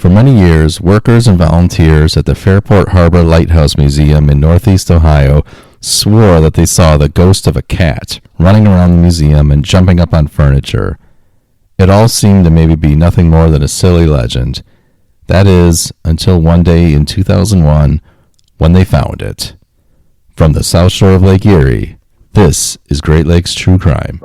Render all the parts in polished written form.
For many years, workers and volunteers at the Fairport Harbor Lighthouse Museum in Northeast Ohio swore that they saw the ghost of a cat running around the museum and jumping up on furniture. It all seemed to maybe be nothing more than a silly legend. That is, until one day in 2001, when they found it. From the South Shore of Lake Erie, this is Great Lakes True Crime.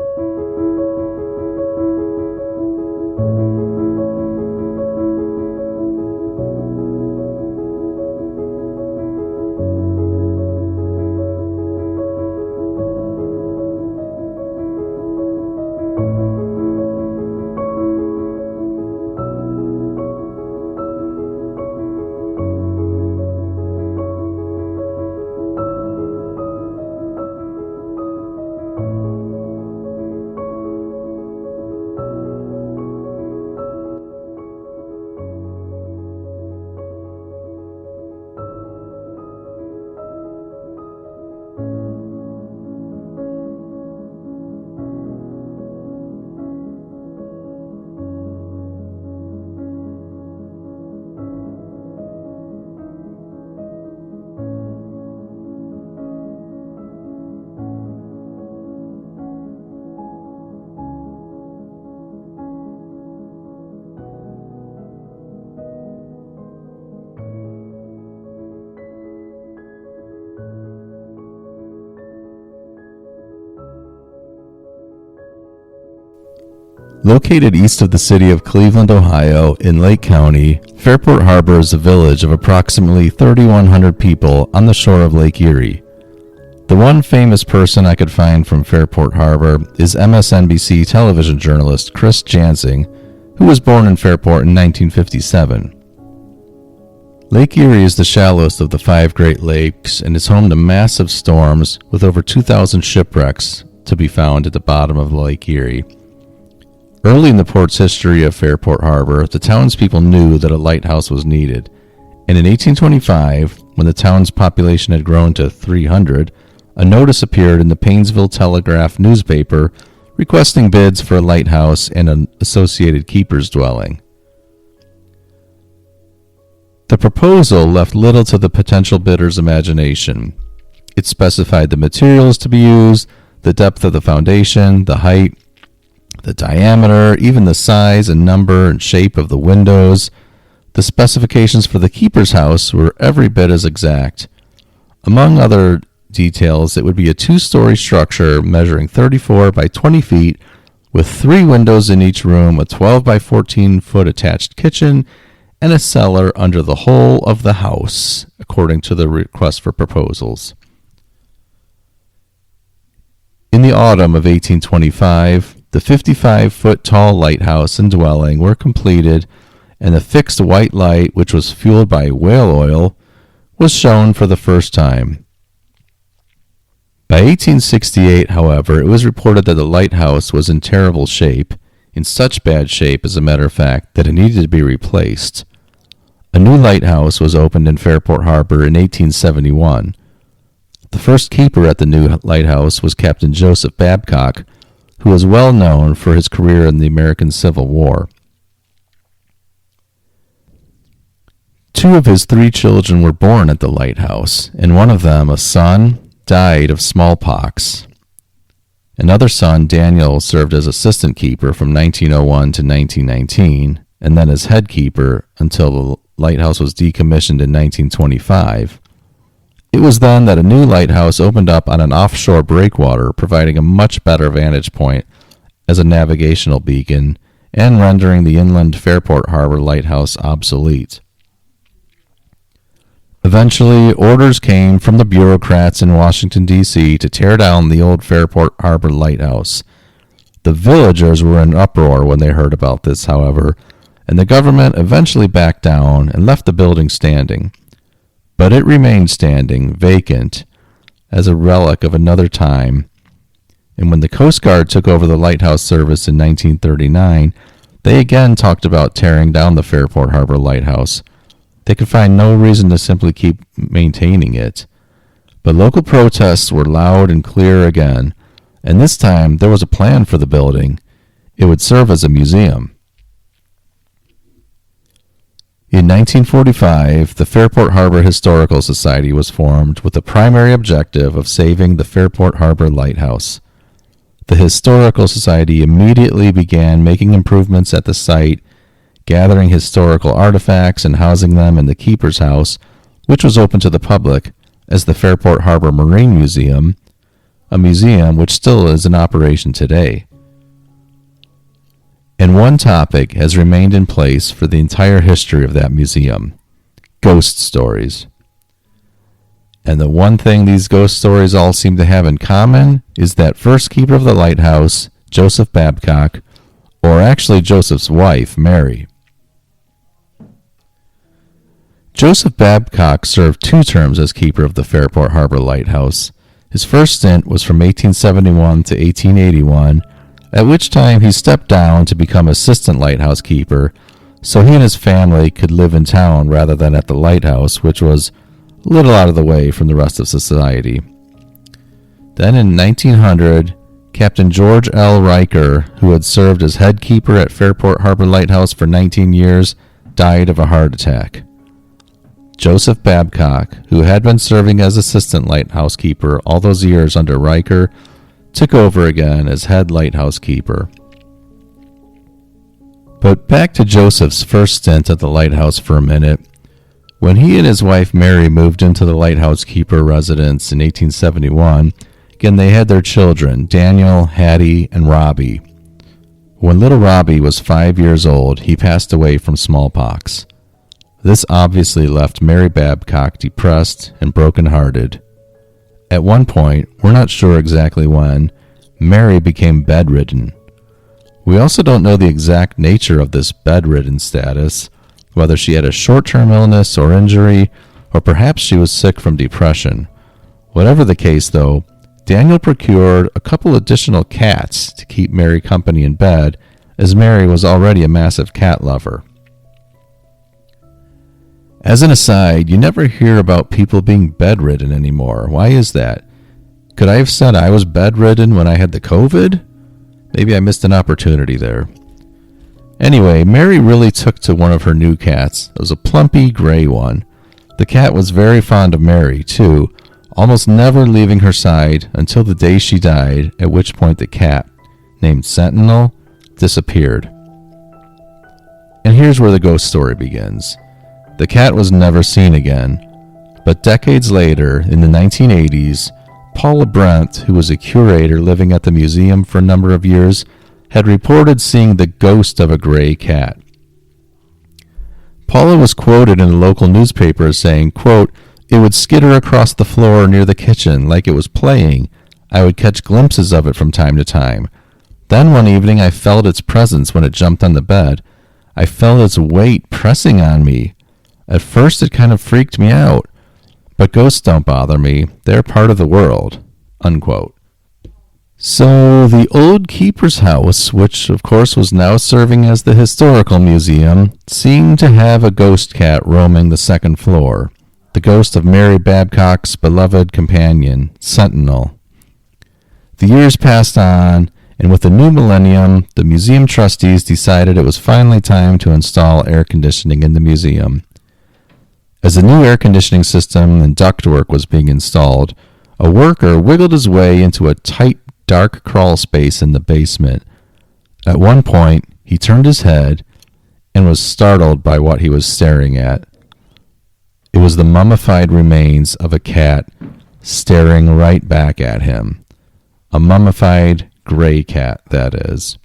Located east of the city of Cleveland, Ohio, in Lake County, Fairport Harbor is a village of approximately 3,100 people on the shore of Lake Erie. The one famous person I could find from Fairport Harbor is MSNBC television journalist Chris Jansing, who was born in Fairport in 1957. Lake Erie is the shallowest of the 5 Great Lakes and is home to massive storms with over 2,000 shipwrecks to be found at the bottom of Lake Erie. Early in the port's history of Fairport Harbor, the townspeople knew that a lighthouse was needed, and in 1825, when the town's population had grown to 300, a notice appeared in the Painesville Telegraph newspaper requesting bids for a lighthouse and an associated keeper's dwelling. The proposal left little to the potential bidder's imagination. It specified the materials to be used, the depth of the foundation, the height, the diameter, even the size and number and shape of the windows. The specifications for the keeper's house were every bit as exact. Among other details, it would be a 2-story structure measuring 34 by 20 feet with 3 windows in each room, a 12 by 14 foot attached kitchen, and a cellar under the whole of the house, according to the request for proposals. In the autumn of 1825, the 55-foot-tall lighthouse and dwelling were completed, and the fixed white light, which was fueled by whale oil, was shown for the first time. By 1868, however, it was reported that the lighthouse was in terrible shape, in such bad shape, as a matter of fact, that it needed to be replaced. A new lighthouse was opened in Fairport Harbor in 1871. The first keeper at the new lighthouse was Captain Joseph Babcock, who was well known for his career in the American Civil War. 2 of his 3 children were born at the lighthouse, and one of them, a son, died of smallpox. Another son, Daniel, served as assistant keeper from 1901 to 1919, and then as head keeper until the lighthouse was decommissioned in 1925. It was then that a new lighthouse opened up on an offshore breakwater, providing a much better vantage point as a navigational beacon and rendering the inland Fairport Harbor lighthouse obsolete. Eventually, orders came from the bureaucrats in Washington, D.C. to tear down the old Fairport Harbor lighthouse. The villagers were in uproar when they heard about this, however, and the government eventually backed down and left the building standing. But it remained standing, vacant, as a relic of another time. And when the Coast Guard took over the lighthouse service in 1939, they again talked about tearing down the Fairport Harbor lighthouse. They could find no reason to simply keep maintaining it. But local protests were loud and clear again, and this time there was a plan for the building. It would serve as a museum. In 1945, the Fairport Harbor Historical Society was formed with the primary objective of saving the Fairport Harbor Lighthouse. The Historical Society immediately began making improvements at the site, gathering historical artifacts and housing them in the Keeper's House, which was open to the public as the Fairport Harbor Marine Museum, a museum which still is in operation today. And one topic has remained in place for the entire history of that museum: ghost stories. And the one thing these ghost stories all seem to have in common is that first keeper of the lighthouse, Joseph Babcock, or actually Joseph's wife, Mary. Joseph Babcock served 2 terms as keeper of the Fairport Harbor Lighthouse. His first stint was from 1871 to 1881, at which time he stepped down to become assistant lighthouse keeper, so he and his family could live in town rather than at the lighthouse, which was a little out of the way from the rest of society. Then in 1900, Captain George L. Riker, who had served as head keeper at Fairport Harbor Lighthouse for 19 years, died of a heart attack. Joseph Babcock, who had been serving as assistant lighthouse keeper all those years under Riker, took over again as head lighthouse keeper. But back to Joseph's first stint at the lighthouse for a minute. When he and his wife Mary moved into the lighthouse keeper residence in 1871, again they had their children, Daniel, Hattie, and Robbie. When little Robbie was 5 years old, he passed away from smallpox. This obviously left Mary Babcock depressed and brokenhearted. At one point, we're not sure exactly when, Mary became bedridden. We also don't know the exact nature of this bedridden status, whether she had a short-term illness or injury, or perhaps she was sick from depression. Whatever the case, though, Daniel procured a couple additional cats to keep Mary company in bed, as Mary was already a massive cat lover. As an aside, you never hear about people being bedridden anymore. Why is that? Could I have said I was bedridden when I had the COVID? Maybe I missed an opportunity there. Anyway, Mary really took to one of her new cats. It was a plumpy gray one. The cat was very fond of Mary, too, almost never leaving her side until the day she died, at which point the cat, named Sentinel, disappeared. And here's where the ghost story begins. The cat was never seen again, but decades later, in the 1980s, Paula Brent, who was a curator living at the museum for a number of years, had reported seeing the ghost of a gray cat. Paula was quoted in a local newspaper as saying, quote, "It would skitter across the floor near the kitchen like it was playing. I would catch glimpses of it from time to time. Then one evening I felt its presence when it jumped on the bed. I felt its weight pressing on me. At first it kind of freaked me out, but ghosts don't bother me. They're part of the world." Unquote. So the old keeper's house, which of course was now serving as the historical museum, seemed to have a ghost cat roaming the second floor, the ghost of Mary Babcock's beloved companion, Sentinel. The years passed on, and with the new millennium, the museum trustees decided it was finally time to install air conditioning in the museum. As the new air conditioning system and ductwork was being installed, a worker wiggled his way into a tight, dark crawl space in the basement. At one point, he turned his head and was startled by what he was staring at. It was the mummified remains of a cat staring right back at him. A mummified gray cat, that is.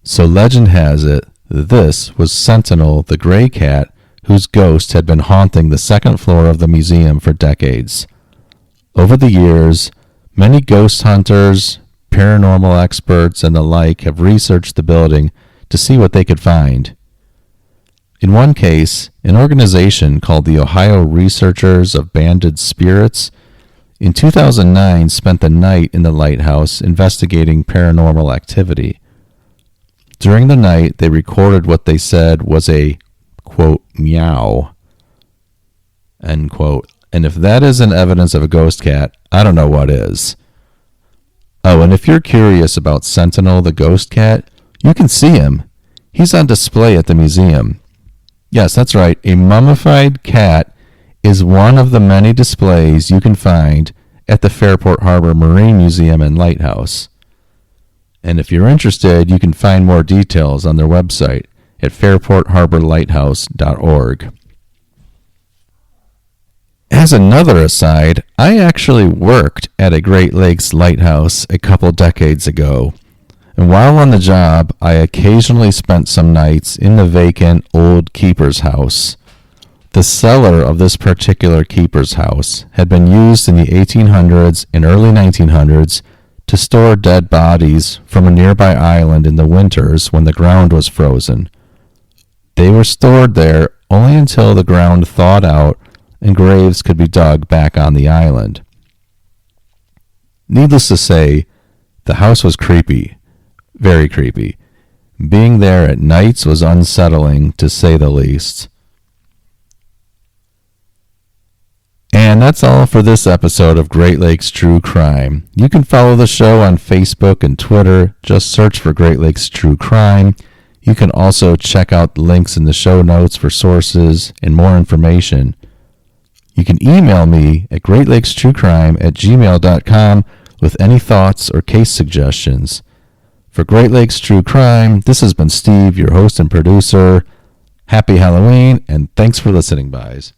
So legend has it, this was Sentinel, the gray cat, whose ghost had been haunting the second floor of the museum for decades. Over the years, many ghost hunters, paranormal experts, and the like have researched the building to see what they could find. In one case, an organization called the Ohio Researchers of Banded Spirits in 2009 spent the night in the lighthouse investigating paranormal activity. During the night, they recorded what they said was a, quote, meow, end quote. And if that isn't evidence of a ghost cat, I don't know what is. Oh, and if you're curious about Sentinel the ghost cat, you can see him. He's on display at the museum. Yes, that's right. A mummified cat is one of the many displays you can find at the Fairport Harbor Marine Museum and Lighthouse. And if you're interested, you can find more details on their website at fairportharborlighthouse.org. As another aside, I actually worked at a Great Lakes lighthouse a couple decades ago. And while on the job, I occasionally spent some nights in the vacant old keeper's house. The cellar of this particular keeper's house had been used in the 1800s and early 1900s to store dead bodies from a nearby island in the winters when the ground was frozen. They were stored there only until the ground thawed out and graves could be dug back on the island. Needless to say, the house was creepy, very creepy. Being there at nights was unsettling, to say the least. And that's all for this episode of Great Lakes True Crime. You can follow the show on Facebook and Twitter. Just search for Great Lakes True Crime. You can also check out links in the show notes for sources and more information. You can email me at greatlakestruecrime@gmail.com with any thoughts or case suggestions. For Great Lakes True Crime, this has been Steve, your host and producer. Happy Halloween, and thanks for listening, guys.